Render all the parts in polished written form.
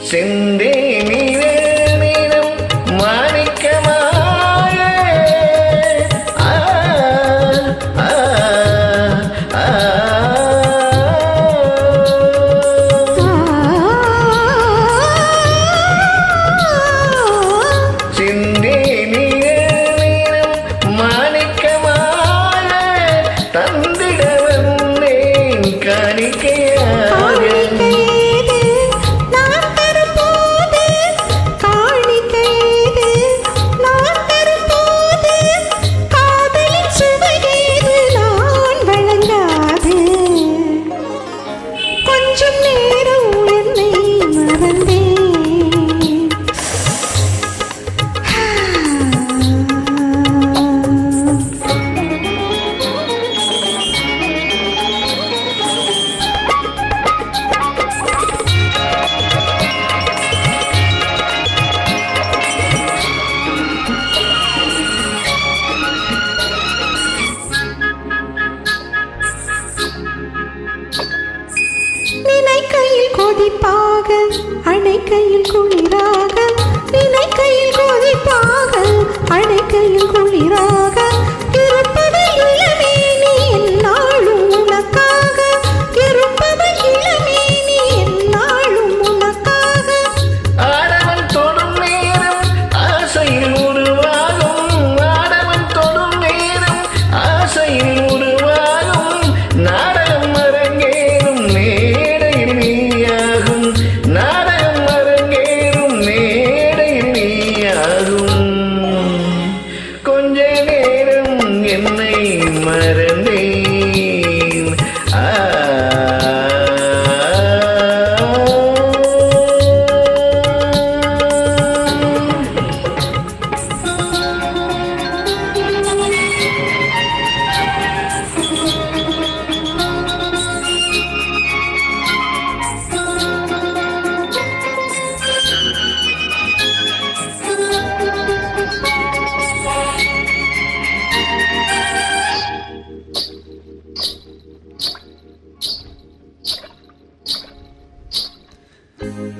செந்தேனிலே நீரும் மாணிக்கமாக செந்தேனிலே நீரும் மாணிக்கமாக தந்திட வந்தேன் காணிக்கையாக. நினைக்கையில் கொதிப்பாக அணைக்கையில் குளிராக, நினைக்கையில் கொதிப்பாக அணைக்கையில் குளிராக இருப்பது இளமே நீ என்னாலும் உனக்காக, இருப்பது இளமே நீ என்னாலும் உனக்காக. ஆடவன் தொடும் நேரம் ஆசையில் உருவாகும், ஆடவன் தொடும் நேரம் ஆசையில் உருவாகும், நாடகம் அரங்கேறும் மேடையில் நீயாகும், நாடகம் அரங்கேறும் மேடையில் நீயாகும். கொஞ்ச நேரம் என்னை மறந்தேன்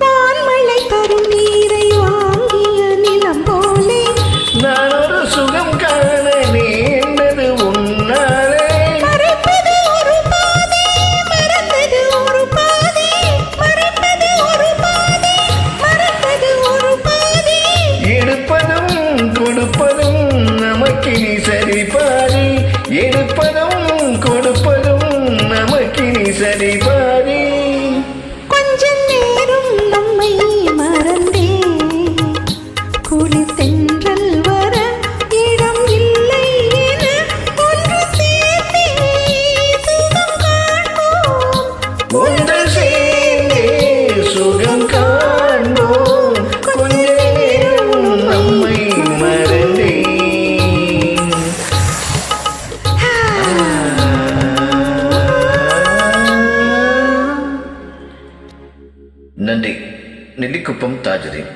வான்மழை தரும் நீரை வாங்கிய நிலம் போலே நான் ஒரு சுகம் காண நேர்ந்தது உன்னாலே. மறைப்பது ஒரு பாதை மறந்தது ஒரு பாதை, மறைப்பது ஒரு பாதை மறந்தது ஒரு பாதை. எடுப்பதும் கொடுப்பதும் நமக்கினி சரி பாதி, எடுப்பதும் கொடுப்பதும் நமக்கினி சரி பாதி. கொஞ்ச நேரம் நம்மை மறந்தே குளிர் தென்றல் வர இடம் இல்லை என ஒன்று சேர்ந்தே சுகம் காண்போம், ஒன்று சேர்ந்தே சுகம் காண்போம். கொஞ்ச நேரம் நம்மை மறந்தே. நன்றி. நெல்லிக்குப்பம் தாஜுதீன்.